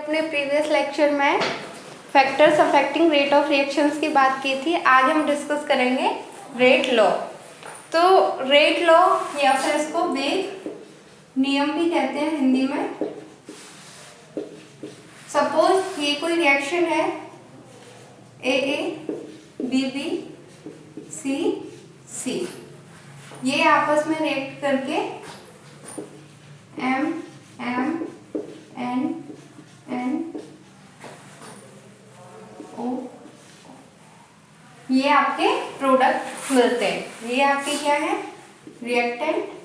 अपने previous lecture में factors affecting rate of reactions की बात की थी। आज हम डिस्कस करेंगे रेट लॉ। तो रेट लॉ या फिर इसको वेग नियम भी कहते हैं हिंदी में। सपोज ये कोई रिएक्शन है ए बी बी सी सी, ये आपस में रिएक्ट करके M M N N O, ये आपके प्रोडक्ट मिलते हैं। ये आपके क्या है? रिएक्टेंट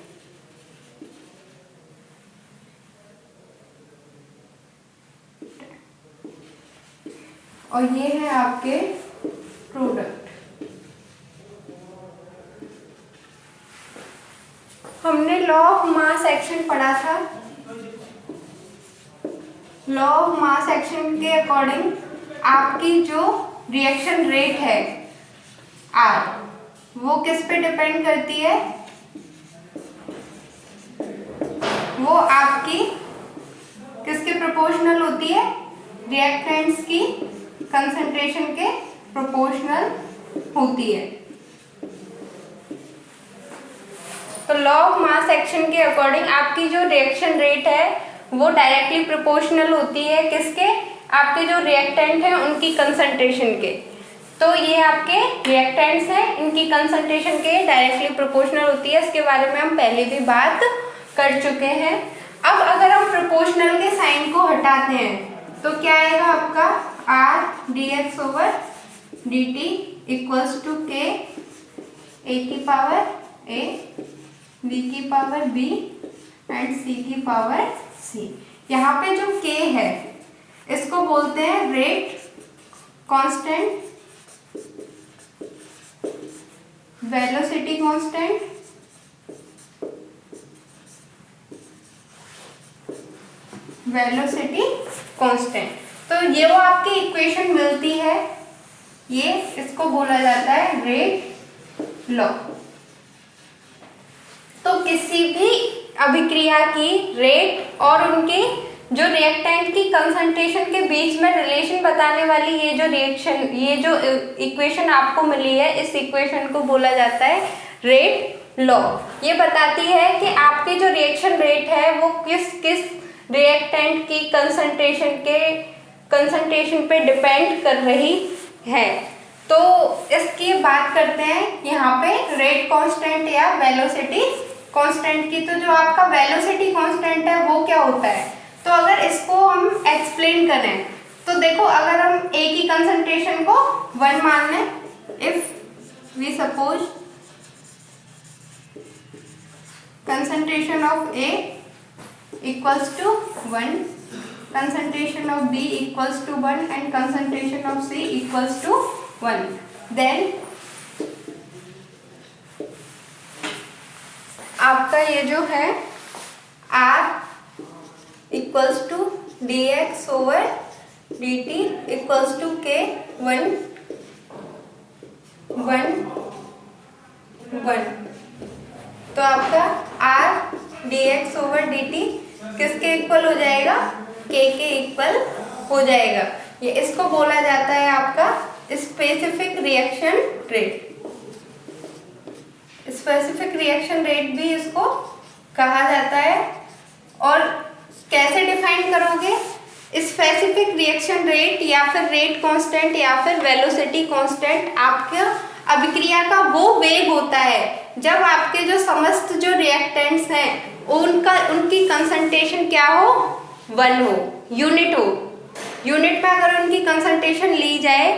और ये है आपके प्रोडक्ट। हमने लॉ ऑफ मास एक्शन पढ़ा था। लॉ ऑफ मास एक्शन के अकॉर्डिंग आपकी जो रिएक्शन रेट है आर, वो किस पे डिपेंड करती है? वो आपकी किसके प्रोपोर्शनल होती है? रिएक्टेंट्स की कंसंट्रेशन के प्रोपोर्शनल होती है। तो लॉ ऑफ मास एक्शन के अकॉर्डिंग आपकी जो रिएक्शन रेट है वो डायरेक्टली प्रोपोर्शनल होती है किसके? आपके जो रिएक्टेंट हैं उनकी कंसंट्रेशन के। तो ये आपके रिएक्टेंट्स हैं, इनकी कंसंट्रेशन के डायरेक्टली प्रोपोर्शनल होती है। इसके बारे में हम पहले भी बात कर चुके हैं। अब अगर हम प्रोपोर्शनल के साइन को हटाते हैं तो क्या आएगा आपका? R D X over D T equals to K A की पावर ए, बी की पावर बी एंड सी की पावर सी। यहाँ पे जो k है इसको बोलते हैं rate constant, velocity constant, velocity constant. तो ये वो आपकी इक्वेशन मिलती है, ये इसको बोला जाता है रेट लॉ। तो किसी भी अभिक्रिया की रेट और उनके जो रिएक्टेंट की कंसंट्रेशन के बीच में रिलेशन बताने वाली ये जो इक्वेशन आपको मिली है, इस इक्वेशन को बोला जाता है रेट लॉ। ये बताती है कि आपकी जो रिएक्शन रेट है वो किस किस रिएक्टेंट की कंसंट्रेशन पे डिपेंड कर रही है। तो इसकी बात करते हैं यहाँ पे रेट कांस्टेंट या वेलोसिटी कांस्टेंट की। तो जो आपका वेलोसिटी कांस्टेंट है वो क्या होता है? तो अगर इसको हम एक्सप्लेन करें तो देखो, अगर हम A की कंसंट्रेशन को 1 मान लें, if we suppose concentration of A equals to 1, concentration of B equals to 1 and concentration of C equals to 1, then आपका ये जो है R equals to D X over D T equals to K 1 1 1। तो आपका R D X over D T किसके equal हो जाएगा? के इक्वल हो जाएगा। ये इसको बोला जाता है आपका specific reaction rate. Specific reaction rate भी इसको कहा जाता है। और कैसे डिफाइन करोगे? स्पेसिफिक रिएक्शन रेट या फिर रेट कांस्टेंट या फिर वेलोसिटी कांस्टेंट आपके अभिक्रिया का वो वेग होता है जब आपके जो समस्त जो रिएक्टेंट्स हैं उनकी कंसंट्रेशन क्या हो? 1 हो, यूनिट हो। यूनिट में अगर उनकी कंसंट्रेशन ली जाए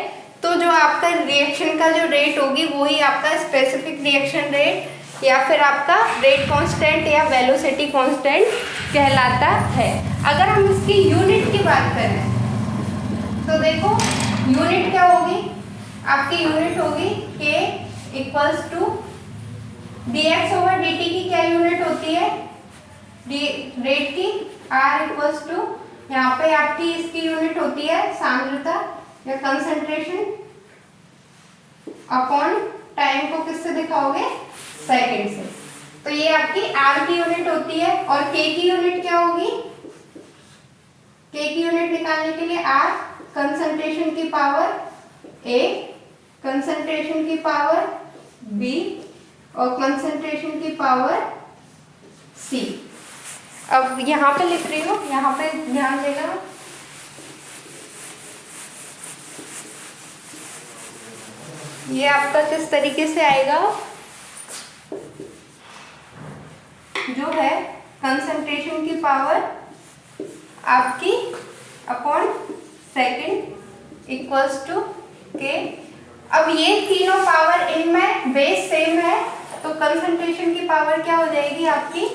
तो जो आपका रिएक्शन का जो रेट होगी वही आपका स्पेसिफिक रिएक्शन रेट या फिर आपका रेट कांस्टेंट या वेलोसिटी कांस्टेंट कहलाता है। अगर हम इसकी यूनिट की बात करें तो देखो, यूनिट क्या होगी? आपकी यूनिट होगी k equals to D X over D T की क्या यूनिट होती है? रेट की। r इक्वल्स टू, यहाँ पे आपकी इसकी यूनिट होती है सांद्रता या कंसंट्रेशन अपॉन टाइम को किससे दिखाओगे? सेकंड से। तो ये आपकी R की यूनिट होती है और K की यूनिट क्या होगी? के की यूनिट निकालने के लिए आर कंसंट्रेशन की पावर ए, कंसंट्रेशन की पावर बी और कंसंट्रेशन की पावर सी। अब यहाँ पे लिख रही हूँ, यहाँ पे ध्यान देना। ये आपका किस तरीके से आएगा, जो है कंसंट्रेशन की पावर आपकी अपॉन सेकंड इक्वल्स टू के। अब ये तीनों पावर इनमें बेस सेम है, तो कंसंट्रेशन की पावर क्या हो जाएगी आपकी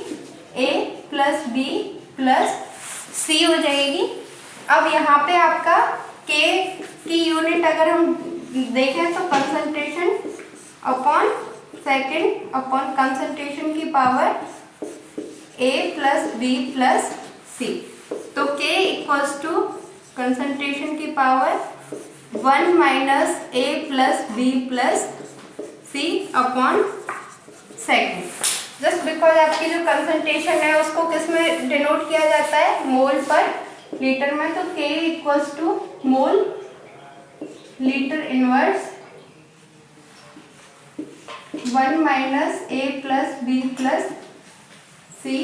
a प्लस बी प्लस सी हो जाएगी। अब यहाँ पे आपका k की यूनिट अगर हम देखें तो concentration upon second upon concentration की power a plus B plus C. तो k इक्वल्स टू कंसंट्रेशन की power 1 minus a plus B plus C upon second. Just because आपकी जो कंसंट्रेशन है उसको किस में डिनोट किया जाता है, मोल पर लीटर में। तो k equals to mole litre inverse 1 minus a plus B plus C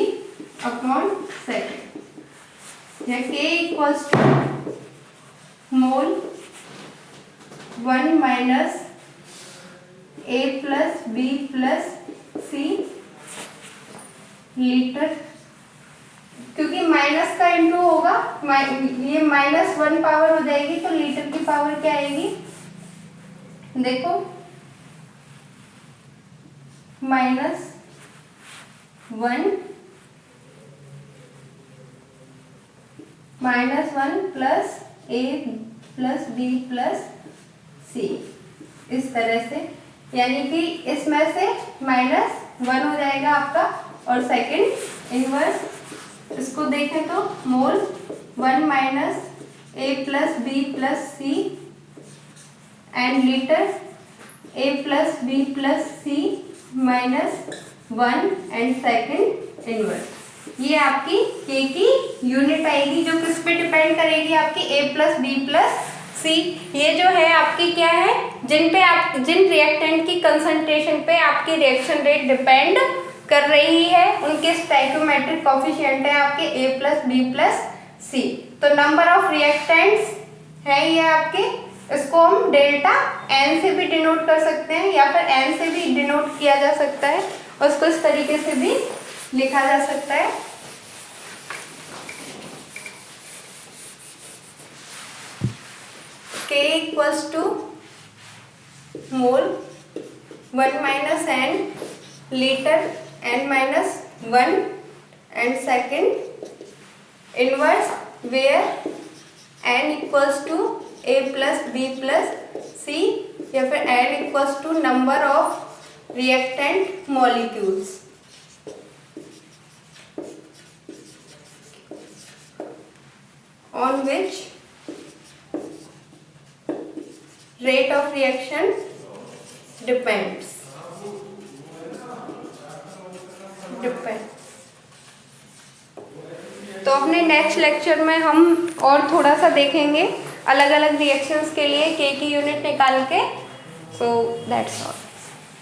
upon second. या k equals to mole 1 minus a plus B plus C litre, क्योंकि माइनस का इंटू होगा, ये -1 पावर हो जाएगी, तो लीटर की पावर क्या आएगी, देखो -1 plus a plus B plus C, इस तरह से। यानी कि इसमें से -1 हो जाएगा आपका, और सेकंड इनवर्स इसको देखें तो mole 1 minus a plus B plus C and litre a plus B plus C -1 and second inverse. ये आपकी k की यूनिट आएगी, जो किस पे डिपेंड करेगी, आपकी a प्लस बी प्लस सी। ये जो है आपकी क्या है, जिन रिएक्टेंट की कंसंट्रेशन पे आपकी रिएक्शन रेट डिपेंड कर रही है, उनके स्टोइकियोमेट्रिक कोफिशिएंट है आपके a plus B plus C. तो नंबर ऑफ रिएक्टेंट्स है ये आपके, इसको हम डेल्टा n से भी डिनोट कर सकते हैं, या फिर n से भी डिनोट किया जा सकता है, और इसको इस तरीके से भी लिखा जा सकता है। k equals to mole 1 minus n litre n minus 1 and second inverse where n equals to a plus B plus C, या फिर n equals to number of reactant molecules. on which rate of reaction depends। तो अपने next lecture में हम और थोड़ा सा देखेंगे अलग अलग रिएक्शंस के लिए k की यूनिट निकाल के। So that's all.